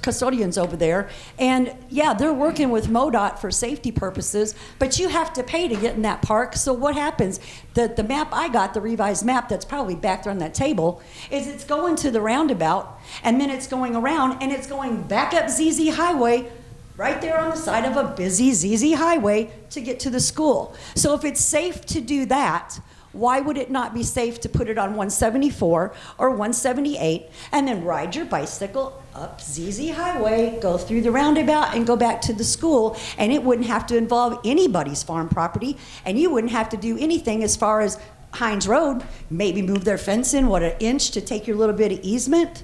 custodians over there, and yeah, they're working with MoDOT for safety purposes, but you have to pay to get in that park. So what happens? The map I got, the revised map that's probably back there on that table, is it's going to the roundabout, and then it's going around, and it's going back up ZZ Highway, right there on the side of a busy ZZ Highway to get to the school. So if it's safe to do that, why would it not be safe to put it on 174 or 178 and then ride your bicycle up ZZ Highway, go through the roundabout, and go back to the school? And it wouldn't have to involve anybody's farm property, and you wouldn't have to do anything as far as Hines Road, maybe move their fence in, an inch to take your little bit of easement.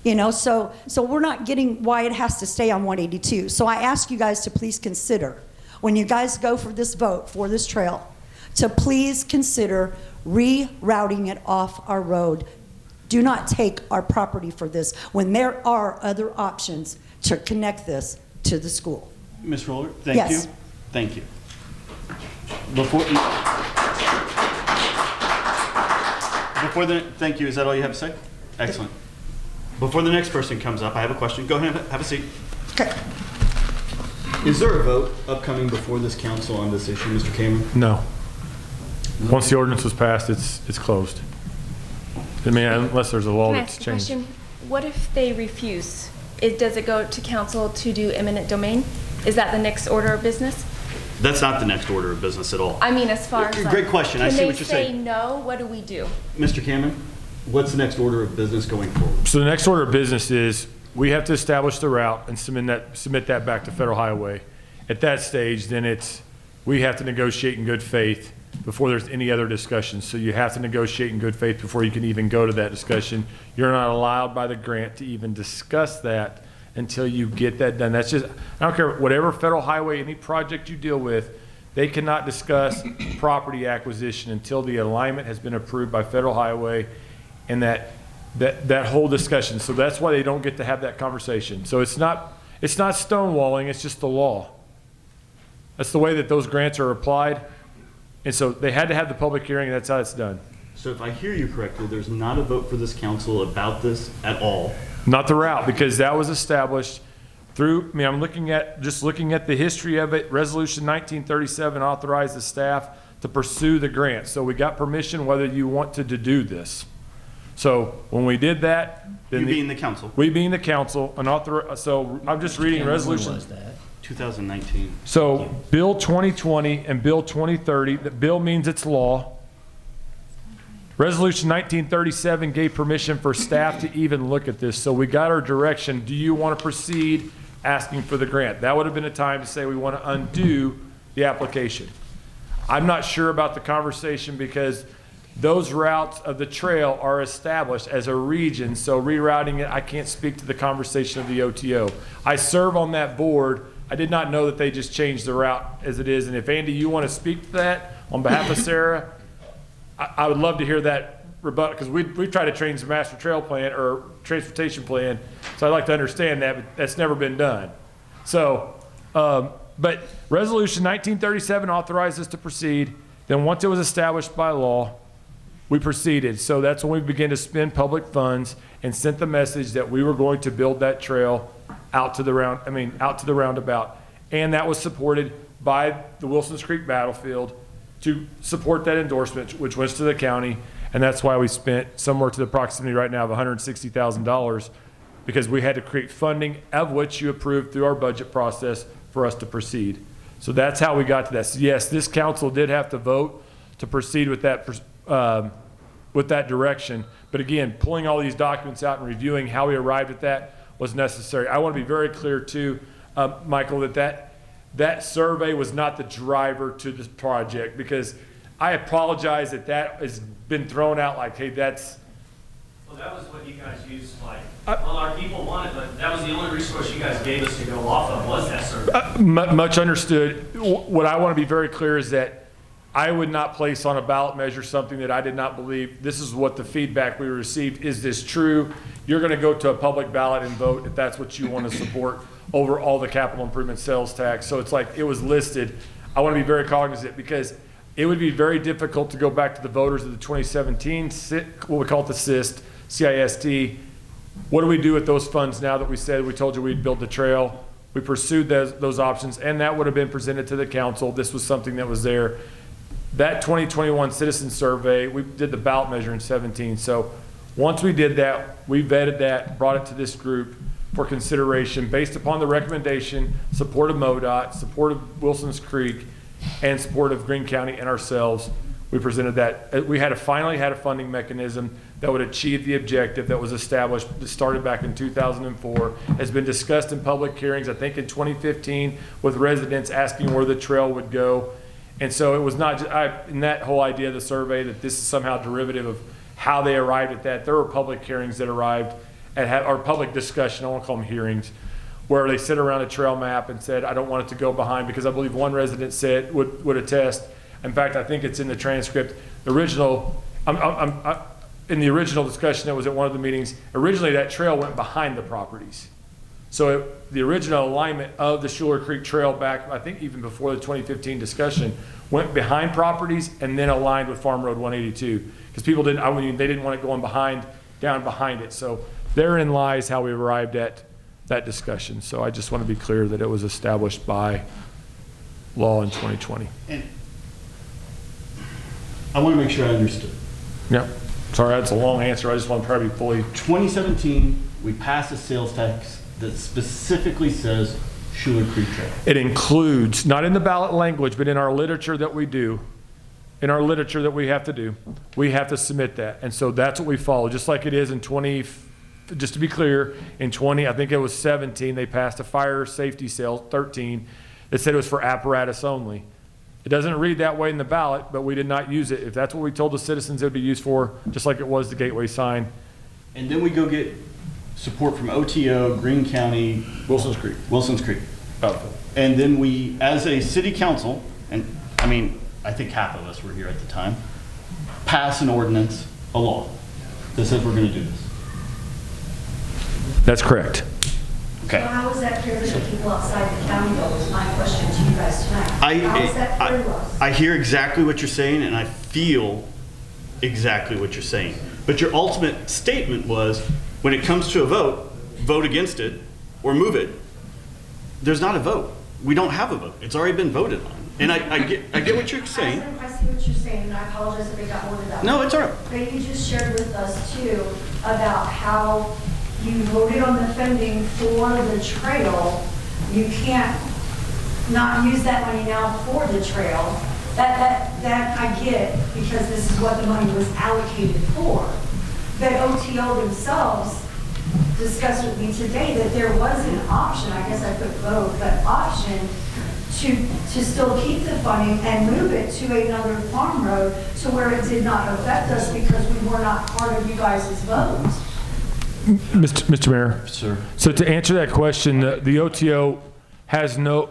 You know, so we're not getting why it has to stay on 182. So I ask you guys to please consider, when you guys go for this vote for this trail, to please consider rerouting it off our road. Do not take our property for this when there are other options to connect this to the school. Ms. Roller, thank you. Thank you. Thank you. Is that all you have to say? Excellent. Before the next person comes up, I have a question. Go ahead, have a seat. Okay. Is there a vote upcoming before this council on this issue, Mr. Cameron? No. Once the ordinance was passed, it's closed. I mean, unless there's a law that's changed. Can I ask a question? What if they refuse? Does it go to council to do eminent domain? Is that the next order of business? That's not the next order of business at all. I mean, as far as great question. I see what you're saying. Can they say no? What do we do? Mr. Cameron, what's the next order of business going forward? So the next order of business is we have to establish the route and submit that back to Federal Highway. At that stage, then we have to negotiate in good faith before there's any other discussion. So you have to negotiate in good faith before you can even go to that discussion. You're not allowed by the grant to even discuss that until you get that done. That's just, I don't care, whatever Federal Highway, any project you deal with, they cannot discuss property acquisition until the alignment has been approved by Federal Highway and that whole discussion. So that's why they don't get to have that conversation. So it's not stonewalling, it's just the law. That's the way that those grants are applied. And so they had to have the public hearing, and that's how it's done. So if I hear you correctly, there's not a vote for this council about this at all? Not the route, because that was established through, I mean, I'm looking at the history of it. Resolution 1937 authorized the staff to pursue the grant. So we got permission whether you wanted to do this. So when we did that, then you being the council. We being the council, so I'm just reading resolution. When was that? 2019. So Bill 2020 and Bill 2030, that bill means it's law. Resolution 1937 gave permission for staff to even look at this. So we got our direction. Do you want to proceed asking for the grant? That would have been a time to say we want to undo the application. I'm not sure about the conversation because those routes of the trail are established as a region. So rerouting it, I can't speak to the conversation of the OTO. I serve on that board. I did not know that they just changed the route as it is. And if Andy, you want to speak to that on behalf of Sarah, I would love to hear that rebuttal, because we've tried to change the master trail plan or transportation plan. So I'd like to understand that, but that's never been done. So, but resolution 1937 authorized us to proceed. Then once it was established by law, we proceeded. So that's when we began to spend public funds and sent the message that we were going to build that trail out to the roundabout. And that was supported by the Wilsons Creek Battlefield to support that endorsement, which went to the county. And that's why we spent somewhere to the proximity right now of $160,000, because we had to create funding, of which you approved through our budget process for us to proceed. So that's how we got to that. So yes, this council did have to vote to proceed with that direction. But again, pulling all these documents out and reviewing how we arrived at that was necessary. I want to be very clear too, Michael, that survey was not the driver to this project, because I apologize that has been thrown out like, hey, that's. Well, that was what you guys used, well, our people wanted, but that was the only resource you guys gave us to go off of, was that survey. Much understood. What I want to be very clear is that I would not place on a ballot measure something that I did not believe. This is what the feedback we received. Is this true? You're going to go to a public ballot and vote if that's what you want to support over all the capital improvement sales tax. So it's like it was listed. I want to be very cognizant, because it would be very difficult to go back to the voters of the 2017, what we call it the CIST, What do we do with those funds now that we told you we'd build the trail? We pursued those options, and that would have been presented to the council. This was something that was there. That 2021 citizen survey, we did the ballot measure in 17. So once we did that, we vetted that, brought it to this group for consideration based upon the recommendation, support of MoDOT, support of Wilson's Creek, and support of Greene County and ourselves. We presented that. We finally had a funding mechanism that would achieve the objective that was established, that started back in 2004, has been discussed in public hearings, I think in 2015, with residents asking where the trail would go. And so it was not just, in that whole idea of the survey, that this is somehow derivative of how they arrived at that. There were public hearings that arrived at, or public discussion, I won't call them hearings, where they sit around a trail map and said, I don't want it to go behind, because I believe one resident said, would attest. In fact, I think it's in the transcript. The original, in the original discussion that was at one of the meetings, originally that trail went behind the properties. So the original alignment of the Shuyler Creek Trail back, I think even before the 2015 discussion, went behind properties and then aligned with Farm Road 182. Because people didn't, they didn't want it going down behind it. So therein lies how we arrived at that discussion. So I just want to be clear that it was established by law in 2020. And I want to make sure I understood. Yeah. Sorry, that's a long answer. I just want to try to be fully. 2017, we passed a sales tax that specifically says Shuyler Creek Trail. It includes, not in the ballot language, but in our literature that we do, in our literature that we have to do, we have to submit that. And so that's what we follow, just like it is in just to be clear, in I think it was 17, they passed a fire safety sale, 13, that said it was for apparatus only. It doesn't read that way in the ballot, but we did not use it. If that's what we told the citizens it would be used for, just like it was the gateway sign. And then we go get support from OTO, Greene County, Wilson's Creek. Wilson's Creek. Oh. And then we, as a city council, and I mean, I think half of us were here at the time, pass an ordinance, a law, that says we're going to do this. That's correct. Okay. So how is that fair to the people outside the county, though, is my question to you guys tonight. How is that fair to us? I hear exactly what you're saying, and I feel exactly what you're saying. But your ultimate statement was, when it comes to a vote, vote against it or move it. There's not a vote. We don't have a vote. It's already been voted on. And I get what you're saying. I see what you're saying, and I apologize if it got more than that. No, it's all right. But you just shared with us, too, about how you voted on the funding for the trail. You can't not use that money now for the trail. That I get, because this is what the money was allocated for. But OTO themselves discussed with me today that there was an option, I guess I put vote, but option to still keep the funding and move it to another farm road to where it did not affect us because we were not part of you guys' vote. Mr. Mayor. Sir. So to answer that question, the OTO has no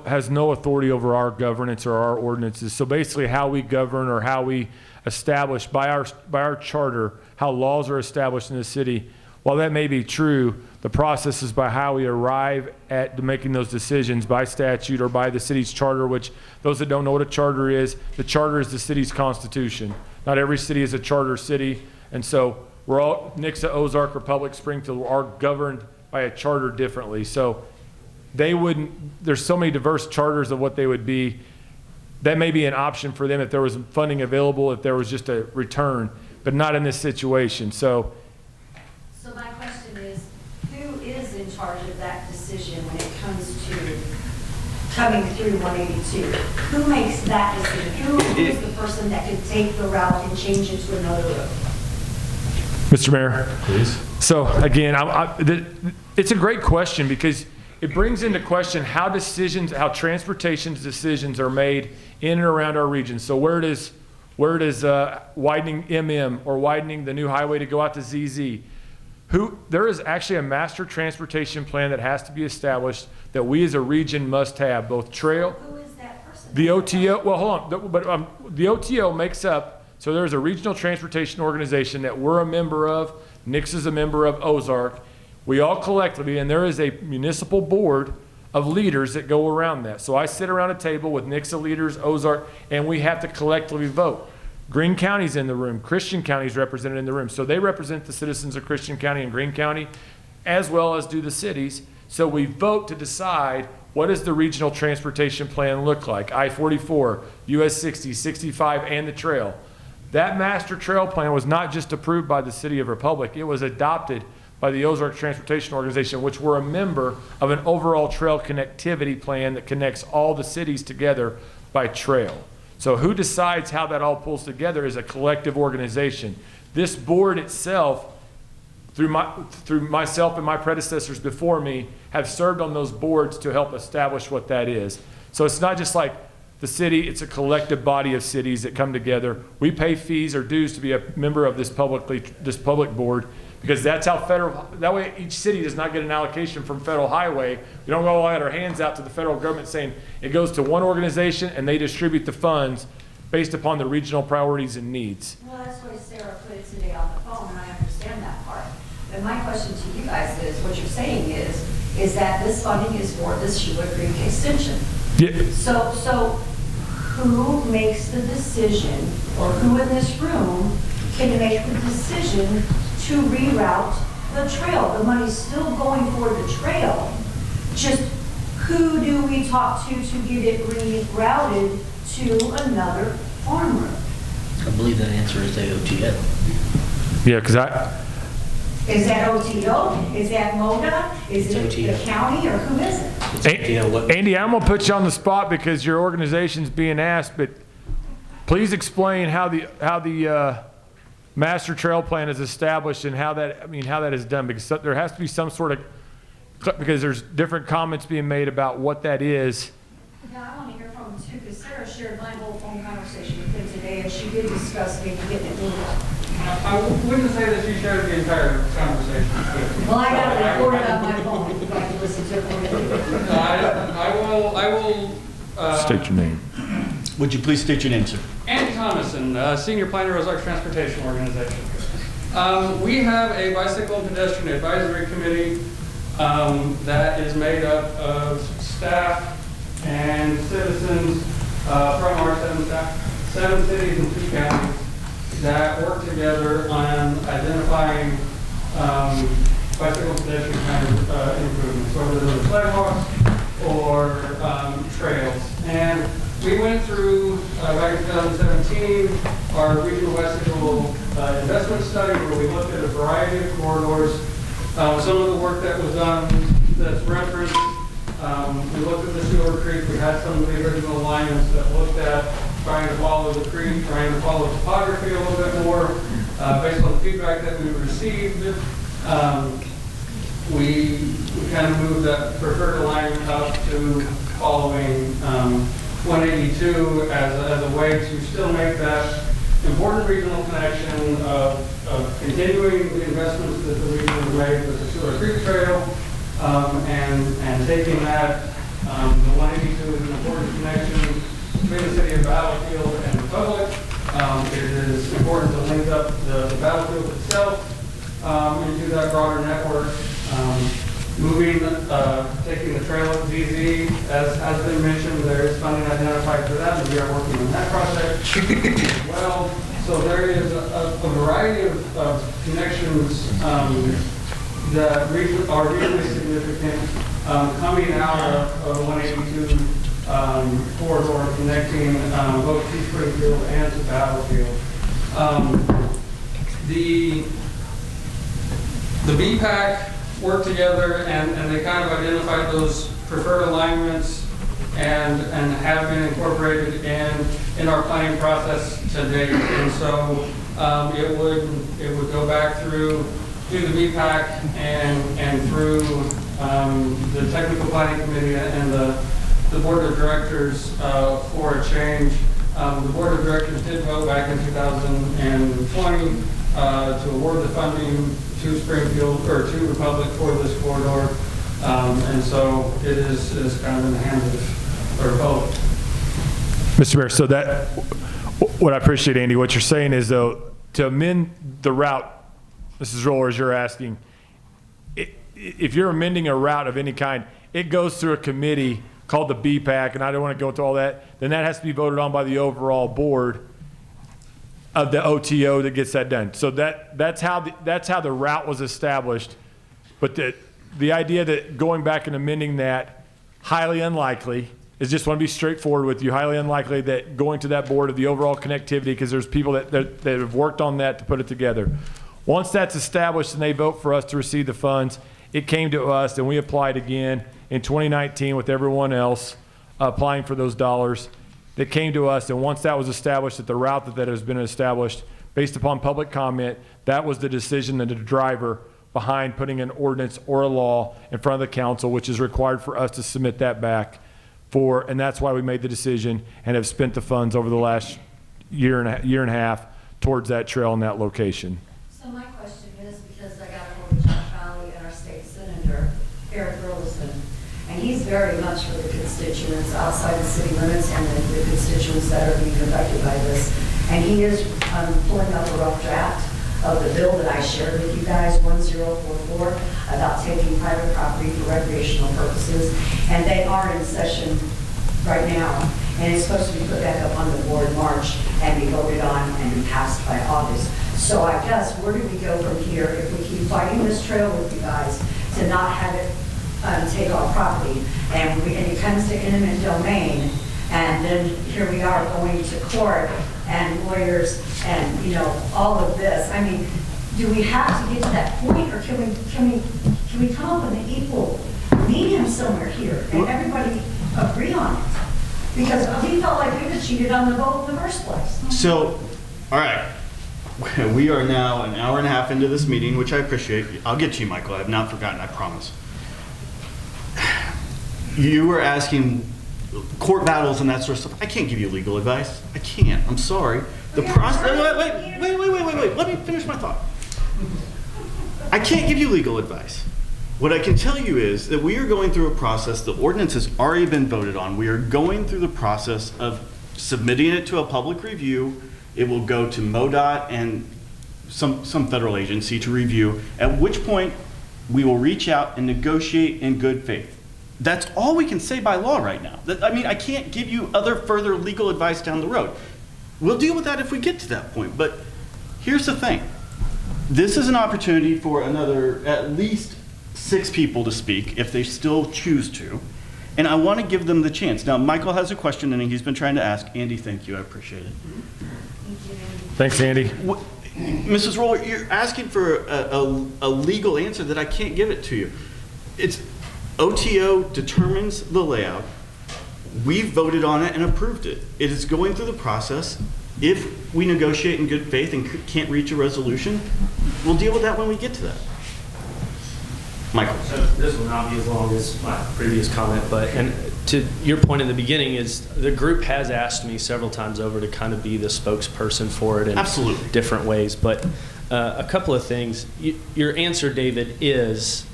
authority over our governance or our ordinances. So basically how we govern or how we establish by our charter, how laws are established in the city, while that may be true, the process is by how we arrive at making those decisions by statute or by the city's charter, which those that don't know what a charter is, the charter is the city's constitution. Not every city is a charter city. And so we're all, Nixa, Ozark, Republic, Springfield are governed by a charter differently. So they wouldn't, there's so many diverse charters of what they would be. That may be an option for them if there was funding available, if there was just a return, but not in this situation. So My question is, who is in charge of that decision when it comes to coming through 182? Who makes that decision? Who is the person that could take the route and change it to another road? Mr. Mayor. Please. So again, it's a great question because it brings into question how transportation decisions are made in and around our region. So where does widening MM or widening the new highway to go out to ZZ? There is actually a master transportation plan that has to be established that we as a region must have, both trail. Who is that person? The OTO, well, hold on, but the OTO makes up, so there's a regional transportation organization that we're a member of, Nix is a member of, Ozark. We all collectively, and there is a municipal board of leaders that go around that. So I sit around a table with Nixa leaders, Ozark, and we have to collectively vote. Greene County's in the room, Christian County's represented in the room. So they represent the citizens of Christian County and Greene County. as well as do the cities. So we vote to decide what does the regional transportation plan look like? I-44, US 60, 65, and the trail. That master trail plan was not just approved by the City of Republic, it was adopted by the Ozark Transportation Organization, which were a member of an overall trail connectivity plan that connects all the cities together by trail. So who decides how that all pulls together is a collective organization. This board itself, through myself and my predecessors before me, have served on those boards to help establish what that is. So it's not just like the city, it's a collective body of cities that come together. We pay fees or dues to be a member of this public board, because that's how that way each city does not get an allocation from federal highway. We don't go let our hands out to the federal government saying it goes to one organization and they distribute the funds based upon the regional priorities and needs. Well, that's why Sarah put it today on the phone, and I understand that part. But my question to you guys is, what you're saying is that this funding is for this Shuyler Creek extension. Yeah. So who makes the decision, or who in this room can make the decision to reroute the trail? The money's still going for the trail. Just who do we talk to get it rerouted to another farm road? I believe that answer is AOTO. Yeah, because Is that OTO? Is that MoDOT? Is it OTO. the county, or who is it? Andy, I'm gonna put you on the spot because your organization's being asked, but please explain how the master trail plan is established and how that is done, because there has to be some sort of, because there's different comments being made about what that is. Now, I want to hear from him too, because Sarah shared my whole phone conversation with him today, and she did discuss maybe getting it moved. I wouldn't say that you shared the entire conversation. Well, I got it recorded on my phone, if I can listen to it. I will. State your name. Would you please state your name, sir? Andy Thomason, Senior Planner, Ozark Transportation Organization. We have a bicycle and pedestrian advisory committee that is made up of staff and citizens from our seven cities and 2 counties that work together on identifying bicycle and pedestrian kind of improvements, whether they're sidewalks or trails. And we went through, back in 2017, our regional bicycle investment study, where we looked at a variety of corridors. Some of the work that was done that's referenced, we looked at the Shuyler Creek. We had some of the original alignments that looked at trying to follow the creek, trying to follow topography a little bit more, based on the feedback that we received. We kind of moved that preferred alignment up to following 182 as a way to still make that important regional connection of continuing the investments that the region has made with the Shuyler Creek Trail, and taking that, the 182 is an important connection between the city of Battlefield and the public. It is important to link up the battlefield itself into that broader network. Taking the trail at ZZ, as has been mentioned, there is funding identified for that, and we are working on that project as well. So there is a variety of connections that are regionally significant coming out of the 182 corridor, connecting both to Springfield and to Battlefield. The BPAC worked together and they kind of identified those preferred alignments and have been incorporated in our planning process to date. And so it would go back through the BPAC and through the technical planning committee and the board of directors for a change. The board of directors did vote back in 2020 to award the funding to Springfield, or to Republic, for this corridor. And so it is kind of in the hands of the Republic. Mr. Mayor, so that, what I appreciate, Andy, what you're saying is, though, to amend the route, Mrs. Rollers, you're asking, if you're amending a route of any kind, it goes through a committee called the BPAC, and I don't want to go into all that, then that has to be voted on by the overall board of the OTO that gets that done. So that's how the route was established But the idea that going back and amending that, highly unlikely, is just want to be straightforward with you, highly unlikely that going to that board of the overall connectivity, because there's people that have worked on that to put it together. Once that's established and they vote for us to receive the funds, it came to us and we applied again in 2019 with everyone else applying for those dollars. That came to us, and once that was established, that the route that has been established based upon public comment, that was the decision and the driver behind putting an ordinance or a law in front of the council, which is required for us to submit that back for, and that's why we made the decision and have spent the funds over the last year and a half towards that trail and that location. So my question is, because I got a hold of Josh Valley and our state senator, Eric Burleson, and he's very much for the constituents outside the city limits and the constituents that are being affected by this. And he is pulling up a rough draft of the bill that I shared with you guys, 1044, about taking private property for recreational purposes. And they are in session right now. And it's supposed to be put back up on the board in March and be voted on and be passed by August. So I guess, where do we go from here if we keep fighting this trail with you guys to not have it take our property, and it comes to eminent domain, and then here we are going to court and lawyers and, you know, all of this. I mean, do we have to get to that point, or can we come up with an equal medium somewhere here and everybody agree on it? Because we felt like we were cheated on the vote in the first place. So, all right. We are now an hour and a half into this meeting, which I appreciate. I'll get to you, Michael. I have not forgotten, I promise. You were asking court battles and that sort of stuff. I can't give you legal advice. I can't. I'm sorry. The process. Wait. Let me finish my thought. I can't give you legal advice. What I can tell you is that we are going through a process. The ordinance has already been voted on. We are going through the process of submitting it to a public review. It will go to MoDOT and some federal agency to review, at which point we will reach out and negotiate in good faith. That's all we can say by law right now. I mean, I can't give you other further legal advice down the road. We'll deal with that if we get to that point. But here's the thing. This is an opportunity for another at least 6 people to speak if they still choose to. And I want to give them the chance. Now, Michael has a question and he's been trying to ask. Andy, thank you. I appreciate it. Thanks, Andy. Mrs. Roller, you're asking for a legal answer that I can't give it to you. It's OTO determines the layout. We've voted on it and approved it. It is going through the process. If we negotiate in good faith and can't reach a resolution, we'll deal with that when we get to that. Michael. So this will not be as long as my previous comment, but and to your point in the beginning is the group has asked me several times over to kind of be the spokesperson for it in Absolutely. different ways. But a couple of things. Your answer, David, is,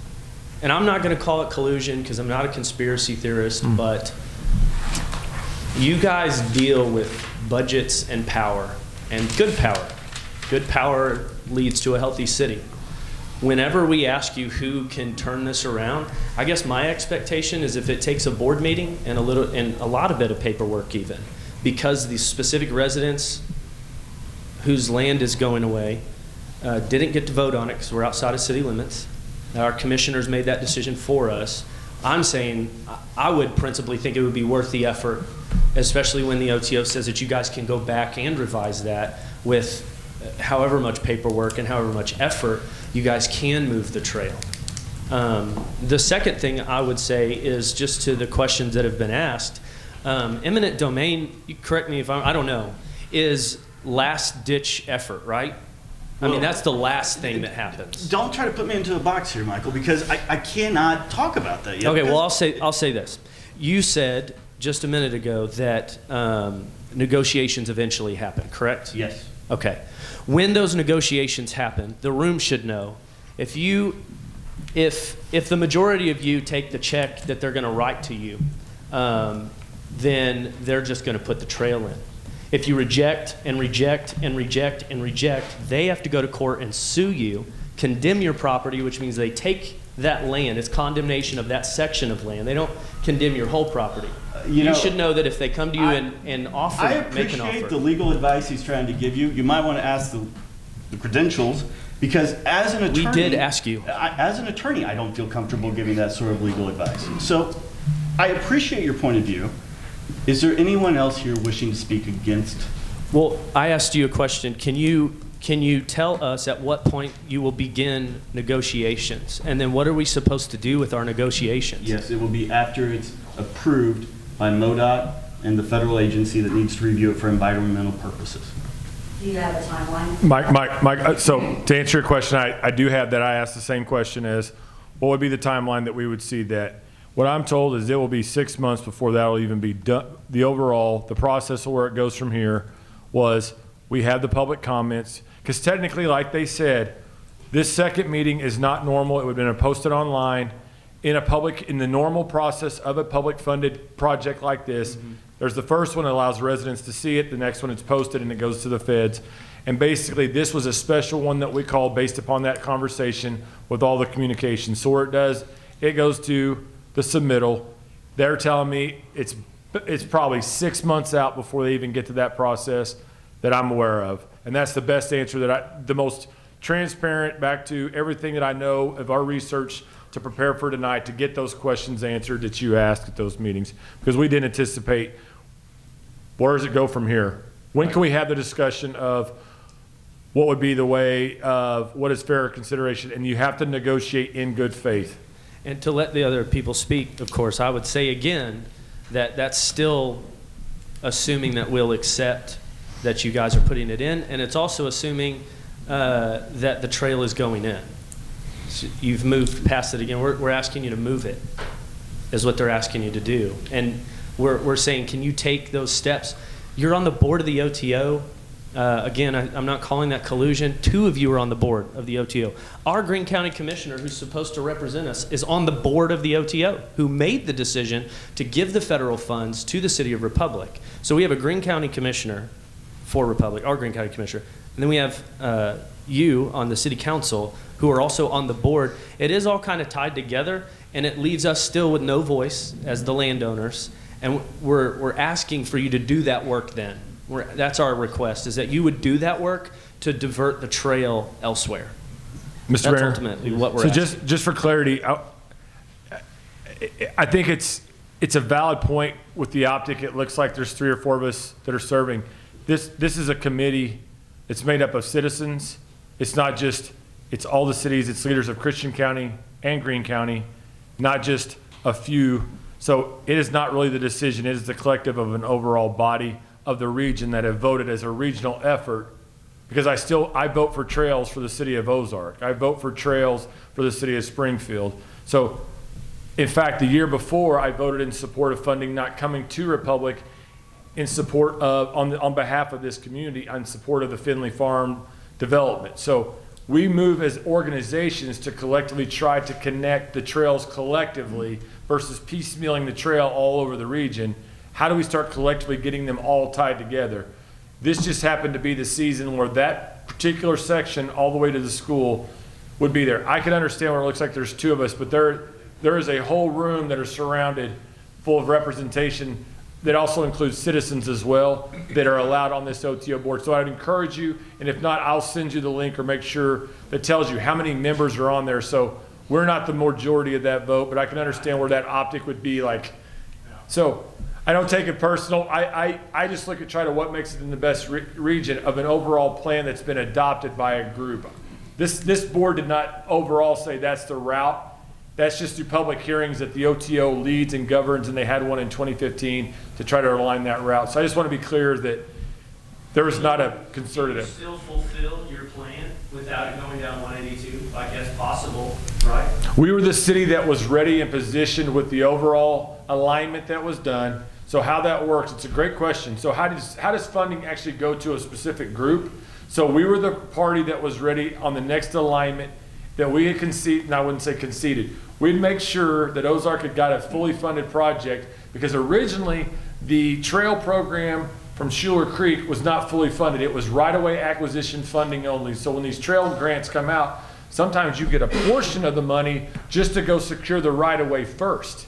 and I'm not going to call it collusion because I'm not a conspiracy theorist, but you guys deal with budgets and power, and good power. Good power leads to a healthy city. Whenever we ask you who can turn this around, I guess my expectation is if it takes a board meeting and a lot of bit of paperwork even, because the specific residents whose land is going away didn't get to vote on it because we're outside of city limits. Our commissioners made that decision for us. I'm saying I would principally think it would be worth the effort, especially when the OTO says that you guys can go back and revise that with however much paperwork and however much effort, you guys can move the trail. The second thing I would say is just to the questions that have been asked, eminent domain, you correct me if I don't know, is last ditch effort, right? I mean, that's the last thing that happens. Don't try to put me into a box here, Michael, because I cannot talk about that yet. Okay, well, I'll say this. You said just a minute ago that negotiations eventually happen, correct? Yes. Okay. When those negotiations happen, the room should know. If the majority of you take the check that they're going to write to you, then they're just going to put the trail in. If you reject and reject and reject and reject, they have to go to court and sue you, condemn your property, which means they take that land. It's condemnation of that section of land. They don't condemn your whole property. You should know that if they come to you and offer, I make an offer. appreciate the legal advice he's trying to give you. You might want to ask the credentials Because as an attorney, We did ask you. As an attorney, I don't feel comfortable giving that sort of legal advice. So I appreciate your point of view. Is there anyone else here wishing to speak against? Well, I asked you a question. Can you tell us at what point you will begin negotiations? And then what are we supposed to do with our negotiations? Yes, it will be after it's approved by MoDOT and the federal agency that needs to review it for environmental purposes. Do you have a timeline? Mike, so to answer your question, I do have that. I asked the same question as, what would be the timeline that we would see that? What I'm told is it will be 6 months before that will even be done. The process of where it goes from here was we have the public comments, because technically, like they said, this second meeting is not normal. It would have been posted online in the normal process of a public funded project like this. There's the first one that allows residents to see it. The next one it's posted and it goes to the feds. And basically this was a special one that we called based upon that conversation with all the communication. So where it goes to the submittal. They're telling me it's probably 6 months out before they even get to that process that I'm aware of. And that's the best answer the most transparent back to everything that I know of our research to prepare for tonight to get those questions answered that you asked at those meetings, because we didn't anticipate where does it go from here? When can we have the discussion of what would be the way of what is fair consideration? And you have to negotiate in good faith. And to let the other people speak, of course, I would say again that that's still assuming that we'll accept that you guys are putting it in, and it's also assuming that the trail is going in. So you've moved past it again. We're asking you to move it, is what they're asking you to do. And we're saying, can you take those steps? You're on the board of the OTO. Again, I'm not calling that collusion. 2 of you are on the board of the OTO. Our Greene County Commissioner, who's supposed to represent us, is on the board of the OTO, who made the decision to give the federal funds to the City of Republic. So we have a Greene County Commissioner for Republic, our Greene County Commissioner. And then we have you on the City Council, who are also on the board. It is all kind of tied together, and it leaves us still with no voice as the landowners. And we're asking for you to do that work then. That's our request, is that you would do that work to divert the trail elsewhere. Mr. That's Mayor, ultimately what we're asking. just for clarity, I think it's a valid point with the optic. It looks like there's 3 or 4 of us that are serving. This is a committee. It's made up of citizens. It's not just, it's all the cities. It's leaders of Christian County and Greene County, not just a few. So it is not really the decision. It is the collective of an overall body of the region that have voted as a regional effort, because I vote for trails for the city of Ozark. I vote for trails for the city of Springfield. So in fact, the year before, I voted in support of funding not coming to Republic, in support of, on behalf of this community, in support of the Finley Farm development. So we move as organizations to collectively try to connect the trails collectively versus piecemealing the trail all over the region. How do we start collectively getting them all tied together? This just happened to be the season where that particular section all the way to the school would be there. I can understand where it looks like there's 2 of us, but there is a whole room that are surrounded full of representation that also includes citizens as well that are allowed on this OTO board. So I'd encourage you, and if not, I'll send you the link or make sure that tells you how many members are on there. So we're not the majority of that vote, but I can understand where that optic would be like. So I don't take it personal. I just look at try to what makes it in the best region of an overall plan that's been adopted by a group. This board did not overall say that's the route. That's just through public hearings that the OTO leads and governs, and they had one in 2015 to try to align that route. So I just want to be clear that there was not a concerted effort. Still fulfill your plan without it going down 182, I guess possible, right? We were the city that was ready and positioned with the overall alignment that was done. So how that works, it's a great question. So how does funding actually go to a specific group? So we were the party that was ready on the next alignment that we had conceded, and I wouldn't say conceded. We'd make sure that Ozark had got a fully funded project, because originally the trail program from Shuyler Creek was not fully funded. It was right-of-way acquisition funding only. So when these trail grants come out, sometimes you get a portion of the money just to go secure the right-of-way first,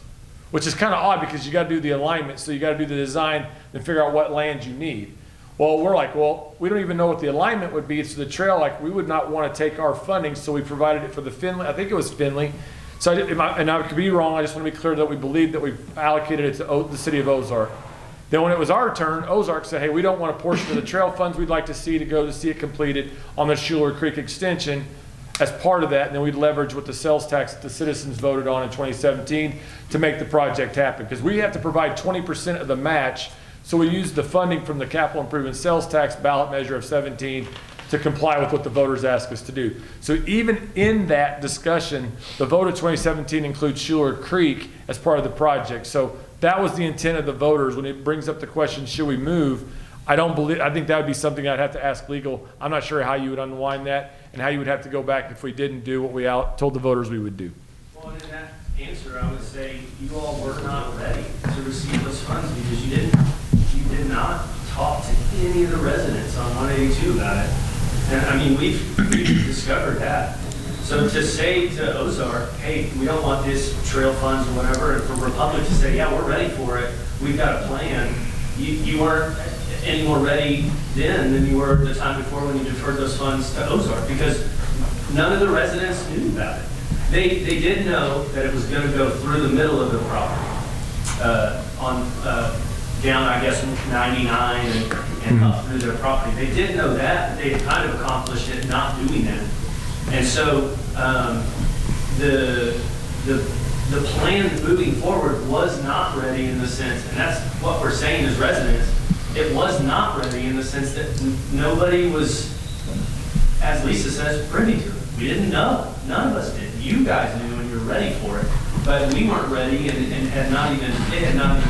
which is kind of odd because you got to do the alignment. So you got to do the design and figure out what land you need. Well, we're like, well, we don't even know what the alignment would be. So the trail, like, we would not want to take our funding, so we provided it for the Finley. I think it was Finley. So and I could be wrong. I just want to be clear that we believe that we've allocated it to the city of Ozark. Then when it was our turn, Ozark said, hey, we don't want a portion of the trail funds we'd like to see it completed on the Shuyler Creek extension as part of that. And then we'd leverage with the sales tax that the citizens voted on in 2017 to make the project happen. Because we have to provide 20% of the match. So we used the funding from the capital improvement sales tax ballot measure of 17 to comply with what the voters asked us to do. So even in that discussion, the vote of 2017 includes Shuyler Creek as part of the project. So that was the intent of the voters when it brings up the question, should we move? I think that would be something I'd have to ask legal. I'm not sure how you would unwind that and how you would have to go back if we didn't do what we told the voters we would do. Well, in that answer, I would say you all were not ready to receive those funds because you did not talk to any of the residents on 182 about it. And I mean, we've discovered that. So to say to Ozark, hey, we don't want this trail funds or whatever, and for Republic to say, yeah, we're ready for it, we've got a plan, you weren't any more ready then than you were the time before when you deferred those funds to Ozark, because none of the residents knew about it. They did know that it was going to go through the middle of the property, down, I guess, 99 and up through their property. They did know that, but they had kind of accomplished it not doing that. And so the plan moving forward was not ready in the sense, and that's what we're saying as residents, it was not ready in the sense that nobody was, as Lisa says, privy to it. We didn't know. None of us did. You guys knew and you were ready for it, but we weren't ready and it had not even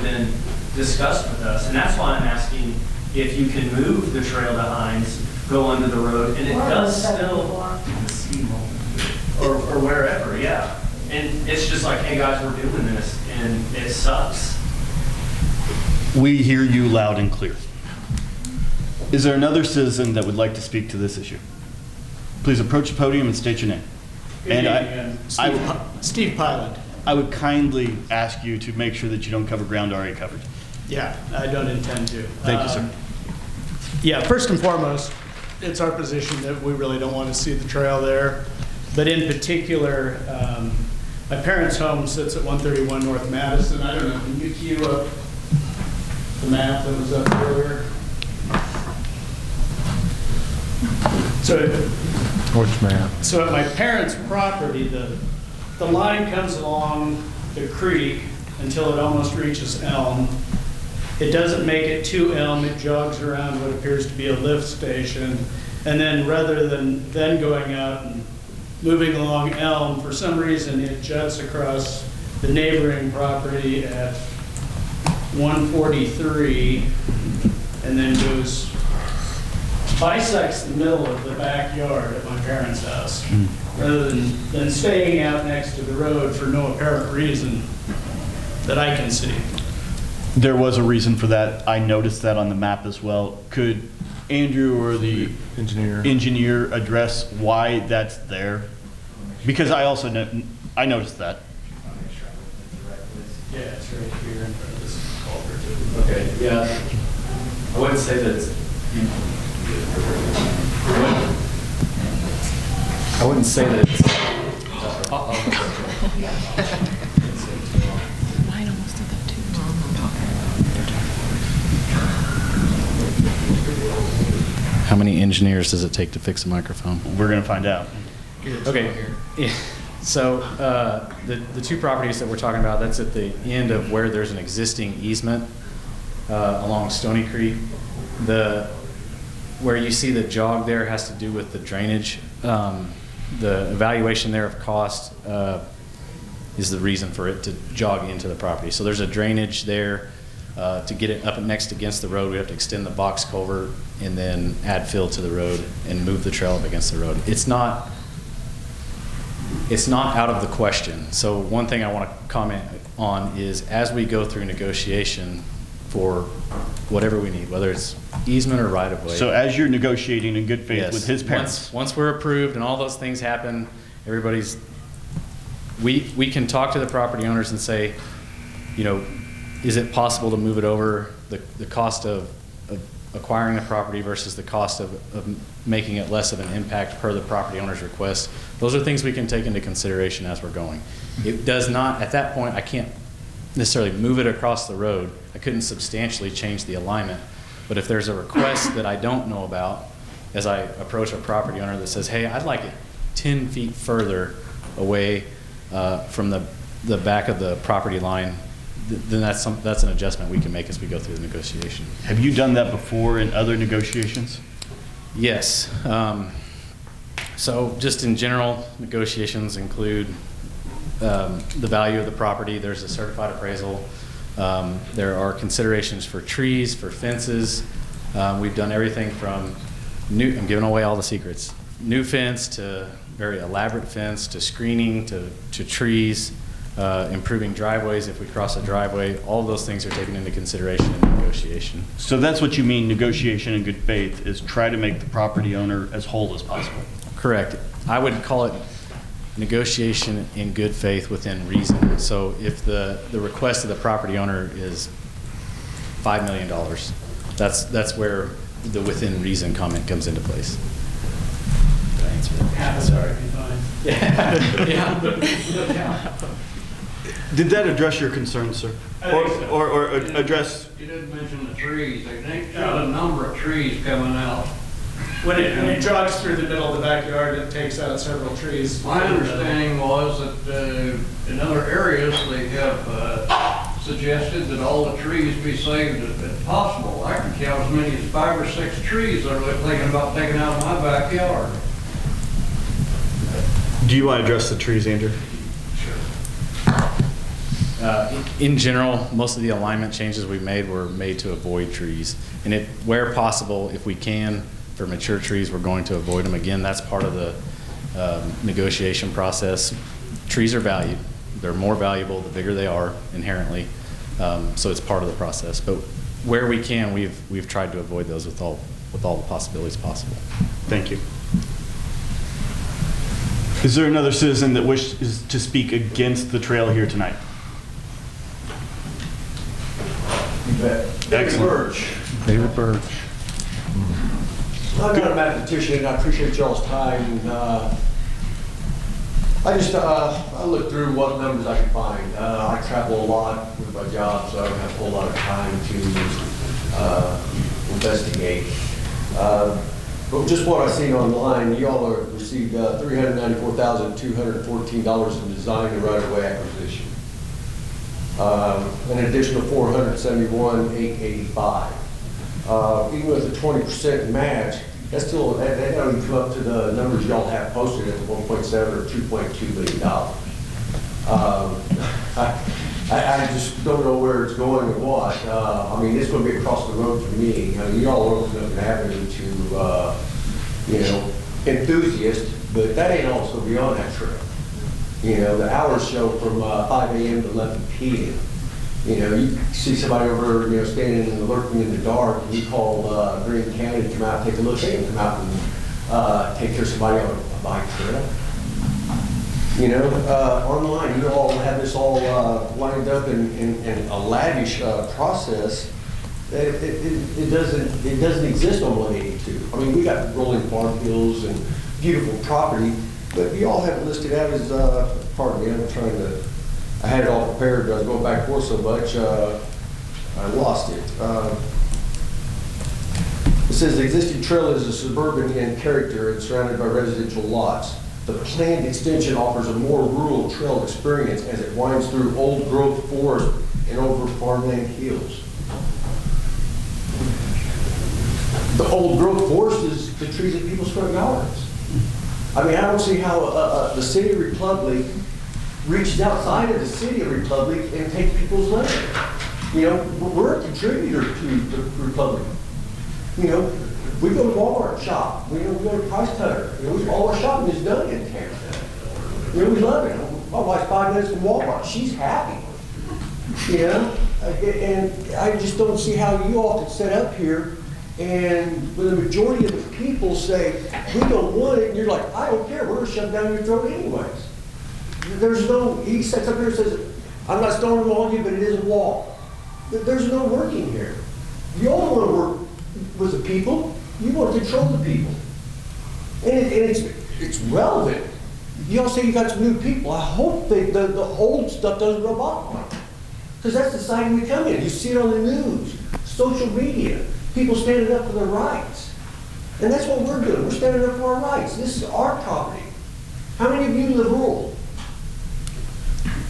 been discussed with us. And that's why I'm asking if you can move the trail to Hines, go under the road, and it does still, or wherever, yeah. And it's just like, hey guys, we're doing this, and it sucks. We hear you loud and clear. Is there another citizen that would like to speak to this issue? Please approach the podium and state your name. Steve Pyland. I would kindly ask you to make sure that you don't cover ground already covered. Yeah, I don't intend to. Thank you, sir. Yeah, first and foremost, it's our position that we really don't want to see the trail there. But in particular, my parents' home sits at 131 North Madison. I don't know, can you cue up the map that was up earlier? Which map? So at my parents' property, the line comes along the creek until it almost reaches Elm. It doesn't make it to Elm, it jogs around what appears to be a lift station. And then rather than then going out and moving along Elm, for some reason it juts across the neighboring property at 143 and then bisects the middle of the backyard at my parents' house, rather than staying out next to the road for no apparent reason that I can see. There was a reason for that. I noticed that on the map as well. Could Andrew or the engineer address why that's there? Because I also I noticed that. Yeah, it's right here in front of this culvert. Okay, yeah. I wouldn't say that it's, I wouldn't say that it's, Mine almost did that too. how many engineers does it take to fix a microphone? We're going to find out. Okay. Yeah. So the two properties that we're talking about, that's at the end of where there's an existing easement along Stony Creek. Where you see the jog there has to do with the drainage. The evaluation there of cost is the reason for it to jog into the property. So there's a drainage there. To get it up next against the road, we have to extend the box culvert and then add fill to the road and move the trail up against the road. It's not out of the question. So one thing I want to comment on is as we go through negotiation for whatever we need, whether it's easement or right of way. So as you're negotiating in good faith Yes. with his parents. Once we're approved and all those things happen, we can talk to the property owners and say, you know, is it possible to move it over? The cost of acquiring the property versus the cost of making it less of an impact per the property owner's request. Those are things we can take into consideration as we're going. It does not, at that point, I can't necessarily move it across the road. I couldn't substantially change the alignment. But if there's a request that I don't know about, as I approach a property owner that says, hey, I'd like it 10 feet further away from the back of the property line, then that's an adjustment we can make as we go through the negotiation. Have you done that before in other negotiations? Yes. So just in general, negotiations include the value of the property. There's a certified appraisal. There are considerations for trees, for fences. We've done everything from I'm giving away all the secrets. New fence to very elaborate fence to screening to trees, improving driveways if we cross a driveway. All of those things are taken into consideration in negotiation. So that's what you mean, negotiation in good faith, is try to make the property owner as whole as possible. Correct. I would call it negotiation in good faith within reason. So if the request of the property owner is $5 million, that's where the within reason comment comes into place. Did I answer that? Sorry. Yeah. Did that address your concern, sir? Or address? You didn't mention the trees. I think there's a number of trees coming out. When it jogs through the middle of the backyard, it takes out several trees. My understanding was that in other areas, they have suggested that all the trees be saved if possible. I can count as many as 5 or 6 trees that are thinking about taking out of my backyard. Do you want to address the trees, Andrew? In general, most of the alignment changes we made were made to avoid trees. And where possible, if we can, for mature trees, we're going to avoid them. Again, that's part of the negotiation process. Trees are valued. They're more valuable the bigger they are inherently. So it's part of the process. But where we can, we've tried to avoid those with all the possibilities possible. Thank you. Is there another citizen that wishes to speak against the trail here tonight? Excellent. David Birch. I'm not a mathematician, and I appreciate y'all's time. I looked through what numbers I could find. I travel a lot with my job, so I don't have a whole lot of time to investigate. But just what I've seen online, y'all have received $394,214 in design and right-of-way acquisition. An additional $471,885. Even with a 20% match, that don't even come up to the numbers y'all have posted at 1.7 or $2.2 million. I just don't know where it's going or what. I mean, it's going to be across the road for me. I mean, y'all are opening up an avenue to, enthusiasts, but that ain't also beyond that trail. The hours show from 5 a.m. to 11 p.m. You see somebody over there, standing and lurking in the dark, and you call Green County to come out and take a look. They can come out and take care of somebody on a bike trail. Online, you all have this all lined up in a lavish process. It doesn't exist on 182. I mean, we got rolling farm fields and beautiful property, but you all have it listed out as, pardon me, I had it all prepared, I was going back and forth so much, I lost it. It says the existing trail is a suburban in character and surrounded by residential lots. The planned extension offers a more rural trail experience as it winds through old growth forest and over farmland hills. The old growth forest is the trees in people's front yards. I mean, I don't see how the city of Republic reaches outside of the city of Republic and takes people's land. We're a contributor to the Republic. We go to Walmart shop. We go to Price Cutter. All our shopping is done in town. We love it. My wife's 5 minutes from Walmart. She's happy. And I just don't see how you all could set up here and when the majority of the people say, we don't want it, and you're like, I don't care, we're going to shut down your throat anyways. He sets up here and says, I'm not stoning on you, but it is a wall. There's no working here. You all want to work with the people. You want to control the people. And it's relevant. Y'all say you got some new people. I hope the old stuff doesn't rub off on them. Because that's the side we come in. You see it on the news, social media, people standing up for their rights. And that's what we're doing. We're standing up for our rights. This is our property. How many of you live rural?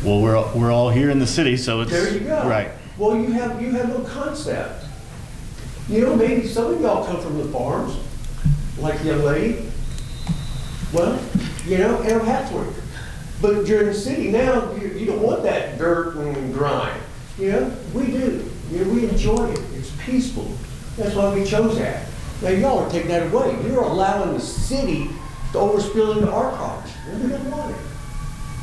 Well, we're all here in the city, so it's There you go. right. Well, you have no concept. You know, maybe some of y'all come from the farms, like the young lady. Well, you know, and I'm happy for you. But you're in the city now, you don't want that dirt and grime. You know, we do. You know, we enjoy it. It's peaceful. That's why we chose that. Now y'all are taking that away. You're allowing the city to overspill into our property. And we don't want it.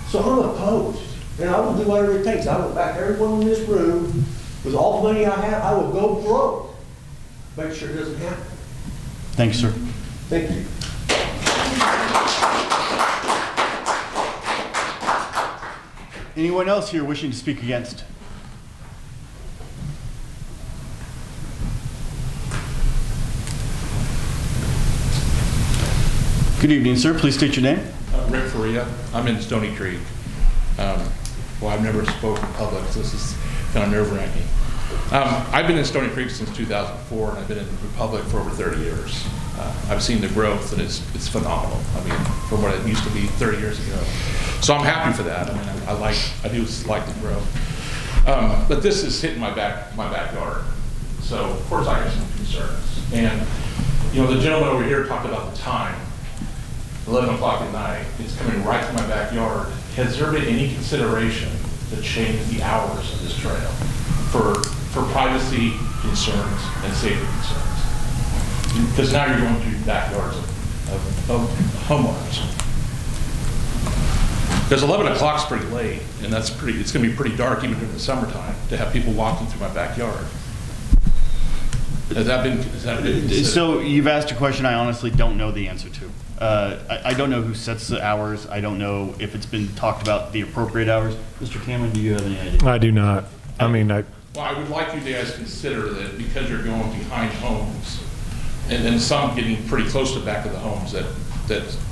So I'm opposed. And I will do whatever it takes. I will back everyone in this room with all the money I have. I will go broke. Make sure it doesn't happen. Thanks, sir. Thank you. Anyone else here wishing to speak against? Good evening, sir. Please state your name. Rick Faria. I'm in Stony Creek. Well, I've never spoken in public, so this is kind of nerve-wracking. I've been in Stony Creek since 2004, and I've been in Republic for over 30 years. I've seen the growth, and it's phenomenal. I mean, from what it used to be 30 years ago. So I'm happy for that. I mean, I do like the growth. But this is hitting my backyard. So of course I have some concerns. And you know, the gentleman over here talked about the time. 11 o'clock at night, it's coming right to my backyard. Has there been any consideration to change the hours of this trail for privacy concerns and safety concerns? Because now you're going through backyards of homeowners. Because 11 o'clock's pretty late, and it's going to be pretty dark even during the summertime to have people walking through my backyard. Has that been considered? So you've asked a question I honestly don't know the answer to. I don't know who sets the hours. I don't know if it's been talked about the appropriate hours. Mr. Cameron, do you have any idea? I do not. I mean, Well, I would like you guys to consider that because you're going behind homes, and then some getting pretty close to the back of the homes, that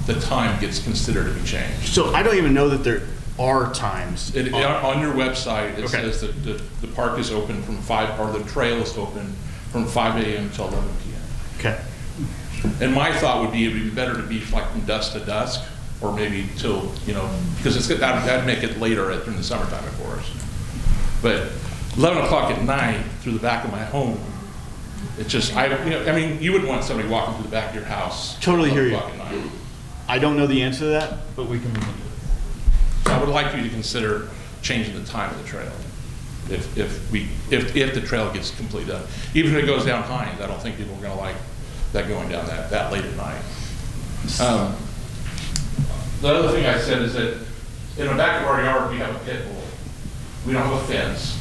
the time gets considered to be changed. So I don't even know that there are times. On your website, it Okay. says that the park is open from 5, or the trail is open from 5 a.m. till 11 p.m. Okay. And my thought would be, it would be better to be like from dusk to dusk, or maybe till, you know, because that'd make it later during the summertime, of course. But 11 o'clock at night through the back of my home, it's just, I mean, you wouldn't want somebody walking through the back of your house. Totally hear you. 11 o'clock at night. I don't know the answer to that, but we can move into it. So I would like you to consider changing the time of the trail. If the trail gets completely done. Even if it goes down Hines, I don't think people are going to like that going down that late at night. The other thing I said is that in the back of our yard, we have a pit bull. We don't have a fence.